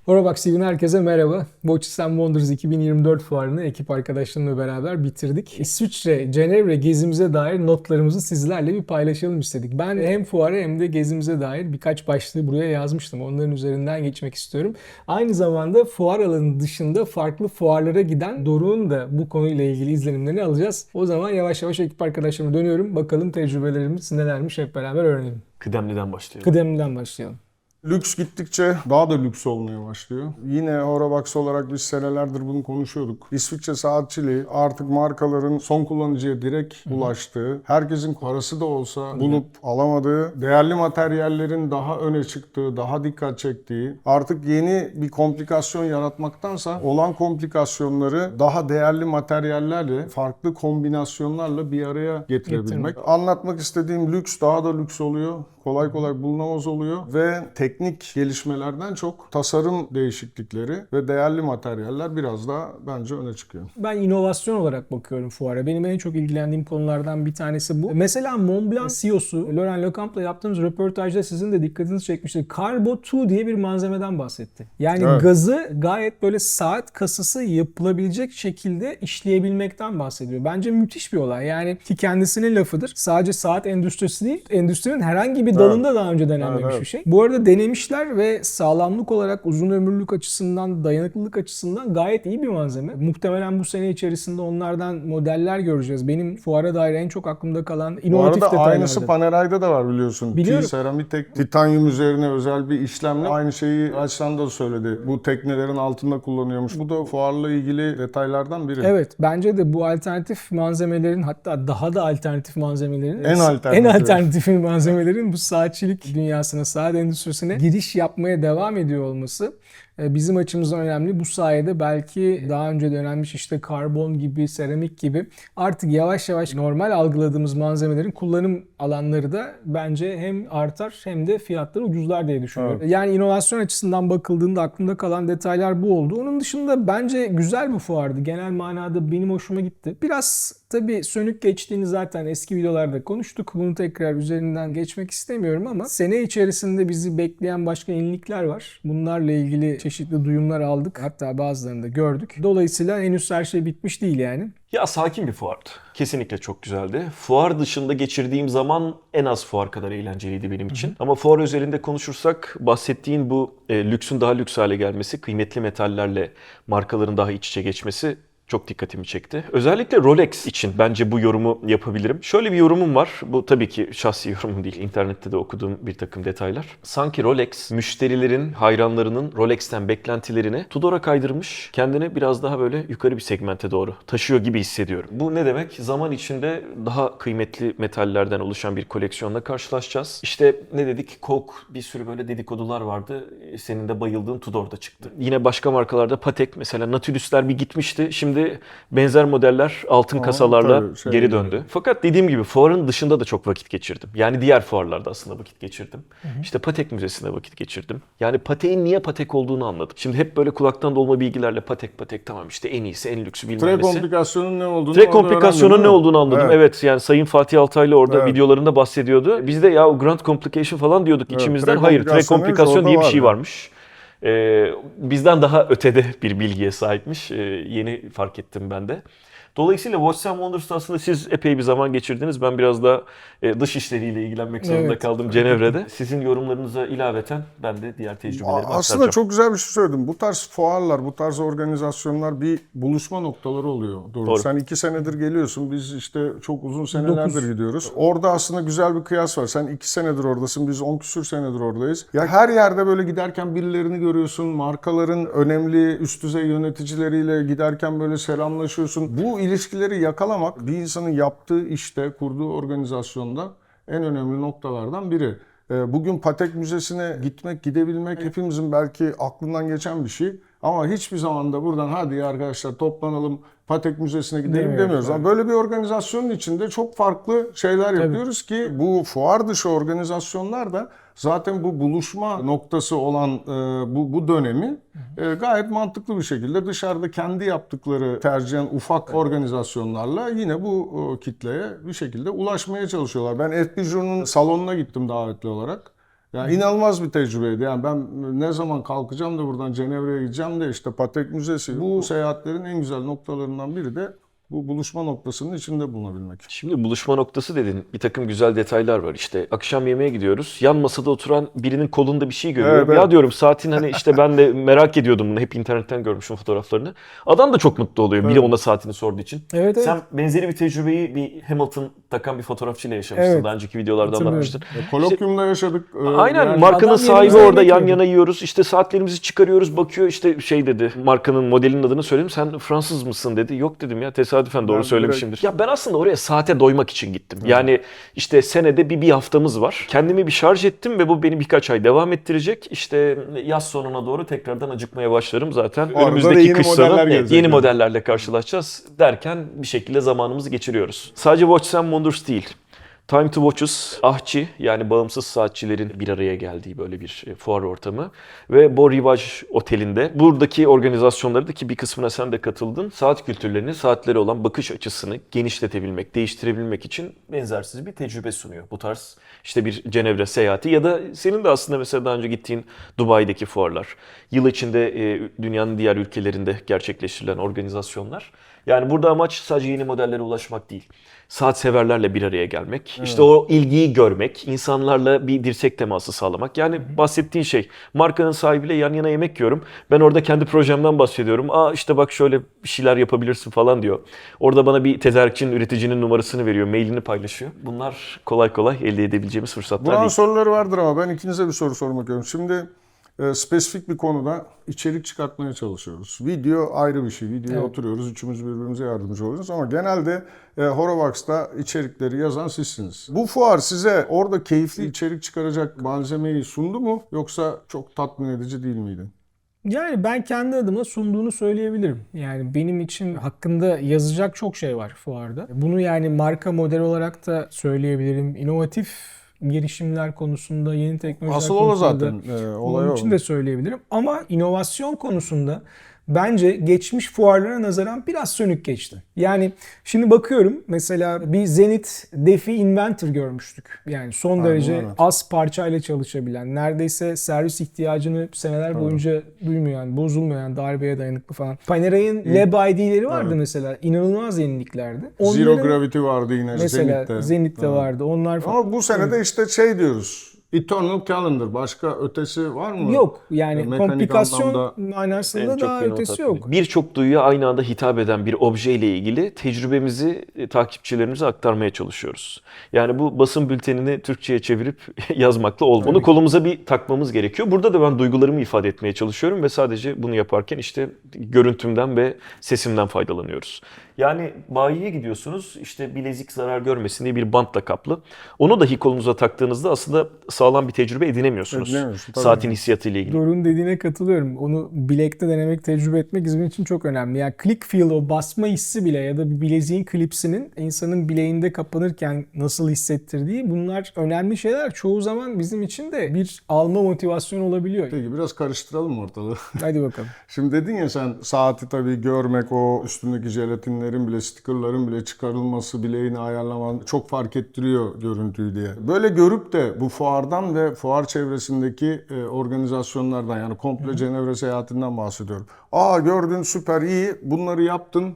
Horrorbox TV'den herkese merhaba. Watches and Wonders 2024 fuarını ekip arkadaşlarımla beraber bitirdik. İsviçre, Cenevre gezimize dair notlarımızı sizlerle bir paylaşalım istedik. Ben hem fuara hem de gezimize dair birkaç başlığı buraya yazmıştım. Onların üzerinden geçmek istiyorum. Aynı zamanda fuar alanı dışında farklı fuarlara giden Doruk'un da bu konuyla ilgili izlenimlerini alacağız. O zaman yavaş yavaş ekip arkadaşlarıma dönüyorum. Bakalım tecrübelerimiz nelermiş, hep beraber öğrenelim. Kıdemliden başlayalım. Kıdemliden başlayalım. Lüks gittikçe daha da lüks olmaya başlıyor. Yine Horrorbox olarak biz senelerdir bunu konuşuyorduk. İsviçre saatçiliği artık markaların son kullanıcıya direkt ulaştığı, herkesin parası da olsa bulup alamadığı, değerli materyallerin daha öne çıktığı, daha dikkat çektiği, artık yeni bir komplikasyon yaratmaktansa olan komplikasyonları daha değerli materyallerle, farklı kombinasyonlarla bir araya getirebilmek. Anlatmak istediğim lüks daha da lüks oluyor. Kolay kolay bulunamaz oluyor ve teknik gelişmelerden çok tasarım değişiklikleri ve değerli materyaller biraz daha bence öne çıkıyor. Ben inovasyon olarak bakıyorum fuara. Benim en çok ilgilendiğim konulardan bir tanesi bu. Mesela Montblanc CEO'su Laurent Lecamp'la yaptığımız röportajda sizin de dikkatinizi çekmiştir. Carbo 2 diye bir malzemeden bahsetti. Yani Evet. gazı gayet böyle saat kasası yapılabilecek şekilde işleyebilmekten bahsediyor. Bence müthiş bir olay. Yani ki kendisinin lafıdır. Sadece saat endüstrisi değil, endüstrinin herhangi bir dalında daha önce denenmemiş Evet. bir şey. Bu arada denemişler ve sağlamlık olarak, uzun ömürlülük açısından, dayanıklılık açısından gayet iyi bir malzeme. Muhtemelen bu sene içerisinde onlardan modeller göreceğiz. Benim fuara dair en çok aklımda kalan Bu inovatif arada detaylardı. aynısı Paneray'da da var biliyorsun. Biliyorum. T-Ceramitek titanyum üzerine özel bir işlemle aynı şeyi Açsan da söyledi. Bu teknelerin altında kullanıyormuş. Bu da fuarla ilgili detaylardan biri. Evet, bence de bu alternatif malzemelerin, hatta daha da alternatif malzemelerin, En alternatif. en alternatif malzemelerin bu saatçilik dünyasına, saat endüstrisine giriş yapmaya devam ediyor olması bizim açımızdan önemli. Bu sayede belki daha önce denenmiş işte karbon gibi, seramik gibi artık yavaş yavaş normal algıladığımız malzemelerin kullanım alanları da bence hem artar hem de fiyatları ucuzlar diye düşünüyorum. Evet. Yani inovasyon açısından bakıldığında aklımda kalan detaylar bu oldu. Onun dışında bence güzel bir fuardı. Genel manada benim hoşuma gitti. Biraz tabii sönük geçtiğini zaten eski videolarda konuştuk. Bunu tekrar üzerinden geçmek istemiyorum ama sene içerisinde bizi bekleyen başka yenilikler var. Bunlarla ilgili çeşitli duyumlar aldık. Hatta bazılarını da gördük. Dolayısıyla henüz her şey bitmiş değil yani. Ya sakin bir fuardı. Kesinlikle çok güzeldi. Fuar dışında geçirdiğim zaman en az fuar kadar eğlenceliydi benim için. Ama fuar özelinde konuşursak bahsettiğin bu lüksün daha lüks hale gelmesi, kıymetli metallerle markaların daha iç içe geçmesi çok dikkatimi çekti. Özellikle Rolex için bence bu yorumu yapabilirim. Şöyle bir yorumum var. Bu tabii ki şahsi yorumum değil. İnternette de okuduğum bir takım detaylar. Sanki Rolex müşterilerin, hayranlarının Rolex'ten beklentilerini Tudor'a kaydırmış. Kendini biraz daha böyle yukarı bir segmente doğru taşıyor gibi hissediyorum. Bu ne demek? Zaman içinde daha kıymetli metallerden oluşan bir koleksiyonla karşılaşacağız. İşte ne dedik? Coke, bir sürü böyle dedikodular vardı. Senin de bayıldığın Tudor'da çıktı. Yine başka markalarda Patek, mesela Nautilus'ler bir gitmişti. Şimdi benzer modeller altın kasalarla tabii, geri döndü. Fakat dediğim gibi fuarın dışında da çok vakit geçirdim. Yani diğer fuarlarda aslında vakit geçirdim. İşte Patek Müzesi'nde vakit geçirdim. Yani Patek'in niye Patek olduğunu anladım. Şimdi hep böyle kulaktan dolma bilgilerle Patek tamam işte en iyisi, en lüksü bilmem nesi. Komplikasyonun ne olduğunu Direkt komplikasyonun ne olduğunu anladım. Evet, yani Sayın Fatih Altaylı orada Evet. videolarında bahsediyordu. Biz de ya Grand Complication falan diyorduk içimizden. Hayır, Prekomplikasyon komplikasyon diye bir orada şey var varmış. Bizden daha ötede bir bilgiye sahipmiş. Yeni fark ettim ben de. Dolayısıyla Watches and Wonders'ta aslında siz epey bir zaman geçirdiniz. Ben biraz da dış işleriyle ilgilenmek zorunda kaldım Cenevre'de. Sizin yorumlarınıza ilaveten ben de diğer tecrübelerimi aktaracağım. Aslında çok güzel bir şey söyledim. Bu tarz fuarlar, bu tarz organizasyonlar bir buluşma noktaları oluyor. Doğru. Sen 2 senedir geliyorsun. Biz işte çok uzun senelerdir 9. gidiyoruz. Orada aslında güzel bir kıyas var. Sen 2 senedir oradasın. Biz 10 küsür senedir oradayız. Ya her yerde böyle giderken birilerini görüyorsun. Markaların önemli üst düzey yöneticileriyle giderken böyle selamlaşıyorsun. Bu ilişkileri yakalamak bir insanın yaptığı işte, kurduğu organizasyonda en önemli noktalardan biri. Bugün Patek Müzesi'ne gitmek, gidebilmek hepimizin belki aklından geçen bir şey. Ama hiçbir zaman da buradan hadi arkadaşlar toplanalım Patek Müzesi'ne gidelim demiyoruz. Ama böyle bir organizasyonun içinde çok farklı şeyler yapıyoruz ki bu fuar dışı organizasyonlar da zaten bu buluşma noktası olan bu dönemi gayet mantıklı bir şekilde dışarıda kendi yaptıkları tercihen ufak organizasyonlarla yine bu kitleye bir şekilde ulaşmaya çalışıyorlar. Ben F1'in salonuna gittim davetli olarak. Yani inanılmaz bir tecrübeydi. Yani ben ne zaman kalkacağım da buradan Cenevre'ye gideceğim de işte Patek Müzesi. Bu seyahatlerin en güzel noktalarından biri de bu buluşma noktasının içinde bulunabilmek. Şimdi buluşma noktası dedin. Bir takım güzel detaylar var. İşte akşam yemeğe gidiyoruz. Yan masada oturan birinin kolunda bir şey görüyorum. Evet, Ya evet. diyorum saatin hani işte ben de merak ediyordum bunu. Hep internetten görmüşüm fotoğraflarını. Adam da çok mutlu oluyor. Biri Evet. ona saatini sorduğu için. Evet, evet. Sen benzeri bir tecrübeyi bir Hamilton takan bir fotoğrafçıyla yaşamışsın. Evet. Daha önceki videolarda Hatırlıyorum. anlatmıştın. Kolokyumda yaşadık. Aynen Yani markanın adam sahibi yerimize orada yemek yan yiyor. yana yiyoruz. İşte saatlerimizi çıkarıyoruz bakıyor işte şey dedi. Markanın modelinin adını söyledim. Sen Fransız mısın dedi. Yok dedim ya tesadüfen doğru Ben söylemişimdir. direkt- Ya ben aslında oraya saate doymak için gittim. Yani işte senede bir haftamız var. Kendimi bir şarj ettim ve bu beni birkaç ay devam ettirecek. İşte yaz sonuna doğru tekrardan acıkmaya başlarım zaten. Arada da Önümüzdeki yeni kış modeller sonu gelecek yeni yani. modellerle karşılaşacağız derken bir şekilde zamanımızı geçiriyoruz. Sadece Watches and Wonders değil. Time to Watches, Ahçı yani bağımsız saatçilerin bir araya geldiği böyle bir fuar ortamı ve Beau Rivage Oteli'nde buradaki organizasyonları da ki bir kısmına sen de katıldın. Saat kültürlerini, saatlere olan bakış açısını genişletebilmek, değiştirebilmek için benzersiz bir tecrübe sunuyor. Bu tarz işte bir Cenevre seyahati ya da senin de aslında mesela daha önce gittiğin Dubai'deki fuarlar, yıl içinde dünyanın diğer ülkelerinde gerçekleştirilen organizasyonlar. Yani burada amaç sadece yeni modellere ulaşmak değil. Saat severlerle bir araya gelmek, işte o ilgiyi görmek, insanlarla bir dirsek teması sağlamak. Yani bahsettiğin şey, markanın sahibiyle yan yana yemek yiyorum. Ben orada kendi projemden bahsediyorum. Aa işte bak şöyle bir şeyler yapabilirsin falan diyor. Orada bana bir tedarikçinin, üreticinin numarasını veriyor, mailini paylaşıyor. Bunlar kolay kolay elde edebileceğimiz fırsatlar Buranın değil. soruları vardır ama ben ikinize bir soru sormak istiyorum. Şimdi spesifik bir konuda içerik çıkartmaya çalışıyoruz. Video ayrı bir şey. Videoya Evet. oturuyoruz, üçümüz birbirimize yardımcı oluyoruz ama genelde Horovax'ta içerikleri yazan sizsiniz. Bu fuar size orada keyifli içerik çıkaracak malzemeyi sundu mu yoksa çok tatmin edici değil miydi? Yani ben kendi adıma sunduğunu söyleyebilirim. Yani benim için hakkında yazacak çok şey var fuarda. Bunu yani marka model olarak da söyleyebilirim. İnovatif girişimler konusunda, yeni teknolojiler Asıl o konusunda zaten olay onun o. için de söyleyebilirim. Ama inovasyon konusunda bence geçmiş fuarlara nazaran biraz sönük geçti. Yani şimdi bakıyorum mesela bir Zenith Defi Inventor görmüştük. Yani son derece evet. az parçayla çalışabilen, neredeyse servis ihtiyacını seneler boyunca duymayan, bozulmayan, darbeye dayanıklı falan. Panerai'nin Lab ID'leri vardı mesela. İnanılmaz yeniliklerdi. Zero Onların Gravity vardı yine mesela Zenith'te. Zenith'te vardı. Onlar falan. Ama bu sene de işte şey diyoruz. Eternal Calendar. Başka ötesi var mı? Yok yani Mekanik komplikasyon anlamda manasında En çok daha beni o ötesi tatmin yok. ediyor. Birçok duyuya aynı anda hitap eden bir obje ile ilgili tecrübemizi takipçilerimize aktarmaya çalışıyoruz. Yani bu basın bültenini Türkçe'ye çevirip yazmakla olmuyor. Onu kolumuza bir takmamız gerekiyor. Burada da ben duygularımı ifade etmeye çalışıyorum ve sadece bunu yaparken işte görüntümden ve sesimden faydalanıyoruz. Yani bayiye gidiyorsunuz işte bilezik zarar görmesin diye bir bantla kaplı. Onu dahi kolunuza taktığınızda aslında sağlam bir tecrübe edinemiyorsunuz. Edinemiyorsun, tabii. Saatin hissiyatıyla ilgili. Doruk'un dediğine katılıyorum. Onu bilekte denemek, tecrübe etmek bizim için çok önemli. Yani click feel, o basma hissi bile ya da bir bileziğin klipsinin insanın bileğinde kapanırken nasıl hissettirdiği, bunlar önemli şeyler. Çoğu zaman bizim için de bir alma motivasyonu olabiliyor. Peki biraz karıştıralım ortalığı. Hadi bakalım. Şimdi dedin ya sen saati tabii görmek, o üstündeki jelatinlerin bile, stickerların bile çıkarılması, bileğini ayarlaman çok fark ettiriyor görüntüyü diye. Böyle görüp de bu fuardan ve fuar çevresindeki organizasyonlardan yani komple Cenevre seyahatinden bahsediyorum. Aa gördün süper iyi bunları yaptın.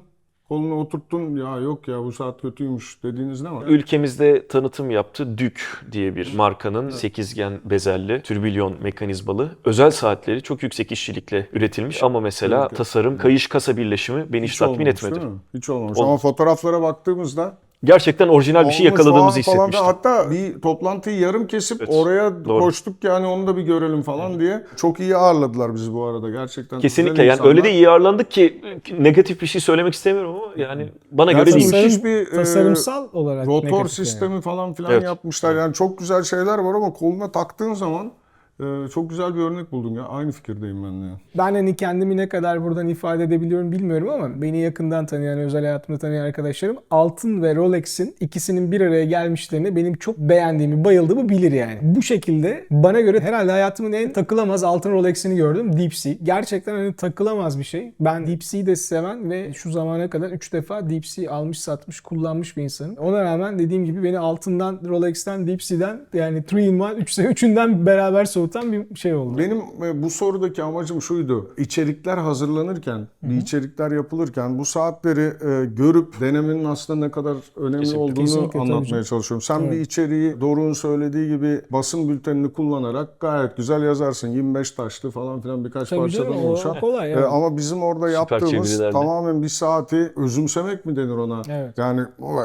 Kolunu oturttun ya yok ya bu saat kötüymüş dediğiniz ne var? Ülkemizde tanıtım yaptı. Dük diye bir markanın sekizgen bezelli, türbülyon mekanizmalı özel saatleri çok yüksek işçilikle üretilmiş. Ama mesela tasarım, kayış kasa birleşimi beni hiç tatmin olmamış, etmedi. değil mi? Hiç olmamış. Ama fotoğraflara baktığımızda Gerçekten orijinal bir şey olmuş yakaladığımızı falan hissetmiştim. Hatta bir toplantıyı yarım kesip Evet, oraya doğru. koştuk yani onu da bir görelim falan diye. Çok iyi ağırladılar bizi bu arada gerçekten. Kesinlikle güzel yani insanlar. öyle de iyi ağırlandık ki negatif bir şey söylemek istemiyorum ama yani bana göre Gerçekten değil. müthiş bir Tasarımsal olarak rotor negatif sistemi yani. falan filan Evet. yapmışlar. Yani çok güzel şeyler var ama koluna taktığın zaman Çok güzel bir örnek buldun ya. Aynı fikirdeyim ben de ya. Ben hani kendimi ne kadar buradan ifade edebiliyorum bilmiyorum ama beni yakından tanıyan, özel hayatımda tanıyan arkadaşlarım altın ve Rolex'in ikisinin bir araya gelmişlerini benim çok beğendiğimi, bayıldığımı bilir yani. Bu şekilde bana göre herhalde hayatımın en takılamaz altın Rolex'ini gördüm. Deep Sea. Gerçekten hani takılamaz bir şey. Ben Deep Sea'yi de seven ve şu zamana kadar 3 defa Deep Sea almış, satmış, kullanmış bir insanım. Ona rağmen dediğim gibi beni altından, Rolex'ten, Deep Sea'den yani 3-in-1, üçünden beraber soğutan bir şey oldu. Benim bu sorudaki amacım şuydu. İçerikler hazırlanırken, bir içerikler yapılırken bu saatleri görüp denemenin aslında ne kadar önemli olduğunu kesinlikle, anlatmaya çalışıyorum. Sen bir içeriği Doruk'un söylediği gibi basın bültenini kullanarak gayet güzel yazarsın. 25 taşlı falan filan birkaç Tabii parçadan canım, o oluşan. kolay yani. Ama bizim orada yaptığımız çevirilerle. tamamen bir saati özümsemek mi denir ona? Evet. Yani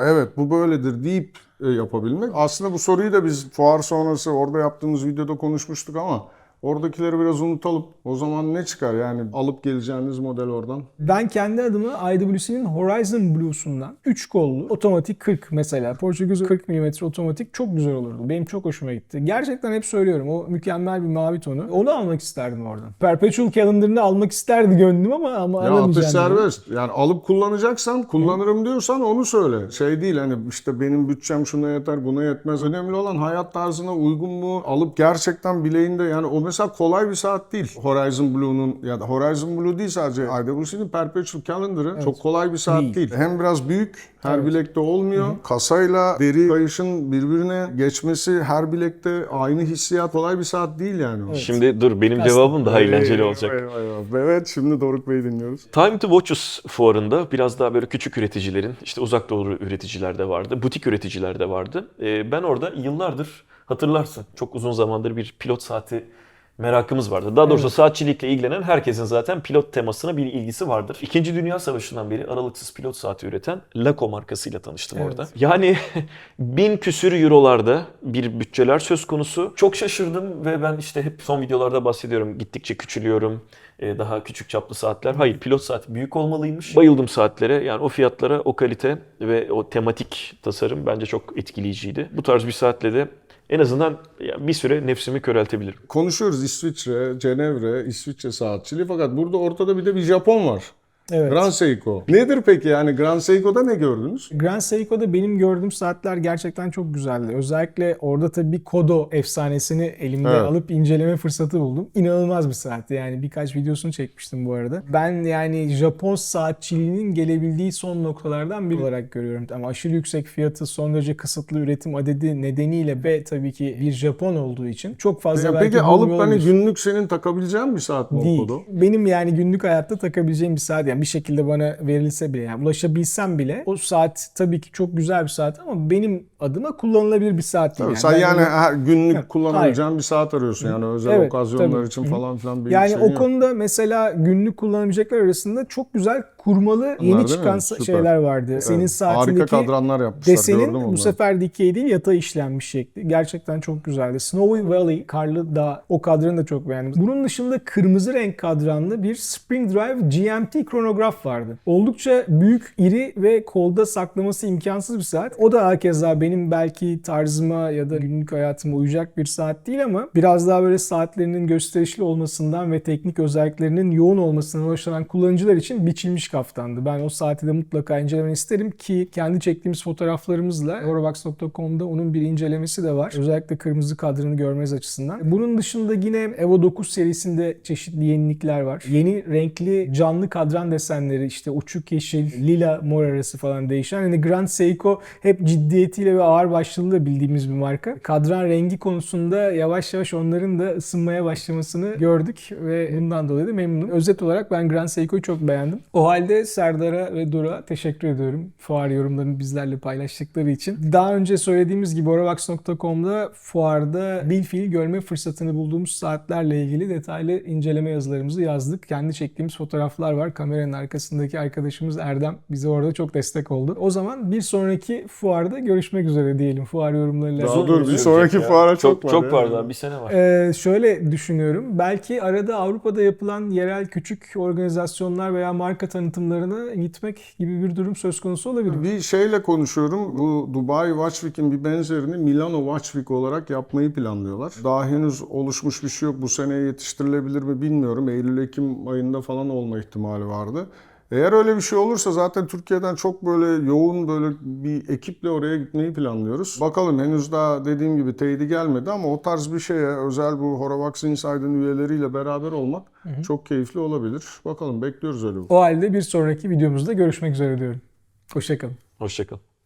evet bu böyledir deyip yapabilmek. Aslında bu soruyu da biz fuar sonrası orada yaptığımız videoda konuşmuştuk ama oradakileri biraz unutalım. O zaman ne çıkar yani alıp geleceğiniz model oradan? Ben kendi adıma IWC'nin Horizon Blue'sundan 3 kollu otomatik 40 mesela. Portekiz 40 mm otomatik çok güzel olurdu. Benim çok hoşuma gitti. Gerçekten hep söylüyorum. O mükemmel bir mavi tonu. Onu almak isterdim oradan. Perpetual Calendar'ını almak isterdi gönlüm ama Ya alamayacağım. atış dedim. serbest. Yani alıp kullanacaksan, kullanırım diyorsan onu söyle. Şey değil hani işte benim bütçem şuna yeter, buna yetmez. Önemli olan hayat tarzına uygun mu? Alıp gerçekten bileğinde yani o mesela kolay bir saat değil. Horizon Blue'nun ya da Horizon Blue değil sadece IWC'nin Perpetual Calendar'ı çok kolay bir saat değil. Hem biraz büyük, her bilekte olmuyor. Kasayla deri kayışın birbirine geçmesi her bilekte aynı hissiyat kolay bir saat değil yani. o. Şimdi dur benim cevabım daha eğlenceli olacak. Evet şimdi Doruk Bey'i dinliyoruz. Time to Watches fuarında biraz daha böyle küçük üreticilerin, işte uzak doğu üreticiler de vardı, butik üreticiler de vardı. Ben orada yıllardır hatırlarsın çok uzun zamandır bir pilot saati merakımız vardı. Daha doğrusu saatçilikle ilgilenen herkesin zaten pilot temasına bir ilgisi vardır. İkinci Dünya Savaşı'ndan beri aralıksız pilot saati üreten Laco markasıyla tanıştım orada. Yani 1000 küsür eurolarda bir bütçeler söz konusu. Çok şaşırdım ve ben işte hep son videolarda bahsediyorum. Gittikçe küçülüyorum. Daha küçük çaplı saatler. Hayır, pilot saati büyük olmalıymış. Bayıldım saatlere. Yani o fiyatlara, o kalite ve o tematik tasarım bence çok etkileyiciydi. Bu tarz bir saatle de en azından bir süre nefsimi köreltebilirim. Konuşuyoruz İsviçre, Cenevre, İsviçre saatçiliği fakat burada ortada bir de bir Japon var. Evet. Grand Seiko. Nedir peki yani Grand Seiko'da ne gördünüz? Grand Seiko'da benim gördüğüm saatler gerçekten çok güzeldi. Özellikle orada tabii bir Kodo efsanesini elimde alıp inceleme fırsatı buldum. İnanılmaz bir saatti yani birkaç videosunu çekmiştim bu arada. Ben yani Japon saatçiliğinin gelebildiği son noktalardan biri olarak görüyorum. Ama aşırı yüksek fiyatı, son derece kısıtlı üretim adedi nedeniyle ve tabii ki bir Japon olduğu için çok fazla belki Peki alıp bulmuyor hani olabilir. günlük senin takabileceğin bir saat mi o Değil. kodu? Benim yani günlük hayatta takabileceğim bir saat yani bir şekilde bana verilse bile yani ulaşabilsem bile o saat tabii ki çok güzel bir saat ama benim adıma kullanılabilir bir saat değil. Tabii, sen Ben yani onu- her günlük Hayır. kullanabileceğin bir saat arıyorsun yani özel Evet, okazyonlar tabii. için falan filan bir Yani şeyin o yok. konuda mesela günlük kullanabilecekler arasında çok güzel kurmalı yeni değil çıkan mi? Süper. şeyler vardı. Senin Harika saatindeki kadranlar yapmışlar gördüm desenin onları. bu sefer dikey değil yatay işlenmiş şekli. Gerçekten çok güzeldi. Snowy Valley, Karlı Dağ o kadranı da çok beğendim. Bunun dışında kırmızı renk kadranlı bir Spring Drive GMT kronograf vardı. Oldukça büyük, iri ve kolda saklaması imkansız bir saat. O da hakeza benim belki tarzıma ya da günlük hayatıma uyacak bir saat değil ama biraz daha böyle saatlerinin gösterişli olmasından ve teknik özelliklerinin yoğun olmasından hoşlanan kullanıcılar için biçilmiş kaftandı. Ben o saati de mutlaka incelemeni isterim ki kendi çektiğimiz fotoğraflarımızla Eurobox.com'da onun bir incelemesi de var. Özellikle kırmızı kadranı görmeniz açısından. Bunun dışında yine Evo 9 serisinde çeşitli yenilikler var. Yeni renkli canlı kadran desenleri işte uçuk yeşil, lila, mor arası falan değişen. Hani Grand Seiko hep ciddiyetiyle ve ağır başlılığıyla bildiğimiz bir marka. Kadran rengi konusunda yavaş yavaş onların da ısınmaya başlamasını gördük ve bundan dolayı da memnunum. Özet olarak ben Grand Seiko'yu çok beğendim. O halde Serdar'a ve Doruk'a teşekkür ediyorum. Fuar yorumlarını bizlerle paylaştıkları için. Daha önce söylediğimiz gibi Orabox.com'da fuarda bilfiil görme fırsatını bulduğumuz saatlerle ilgili detaylı inceleme yazılarımızı yazdık. Kendi çektiğimiz fotoğraflar var. Kameranın arkasındaki arkadaşımız Erdem bize orada çok destek oldu. O zaman bir sonraki fuarda görüşmek üzere diyelim. Fuar yorumlarıyla. Daha dur bir sonraki fuara çok var. Çok ya. var daha bir sene var. Şöyle düşünüyorum. Belki arada Avrupa'da yapılan yerel küçük organizasyonlar veya marka tanıtımları tanıtımlarına gitmek gibi bir durum söz konusu olabilir. Bir şeyle konuşuyorum. Bu Dubai Watch Week'in bir benzerini Milano Watch Week olarak yapmayı planlıyorlar. Daha henüz oluşmuş bir şey yok. Bu seneye yetiştirilebilir mi bilmiyorum. Eylül-Ekim ayında falan olma ihtimali vardı. Eğer öyle bir şey olursa zaten Türkiye'den çok böyle yoğun böyle bir ekiple oraya gitmeyi planlıyoruz. Bakalım, henüz daha dediğim gibi teyidi gelmedi ama o tarz bir şeye, özel bu Horavax Inside'ın üyeleriyle beraber olmak çok keyifli olabilir. Bakalım, bekliyoruz öyle bir. O halde bir sonraki videomuzda görüşmek üzere diyorum. Hoşça kalın. Hoşçakalın.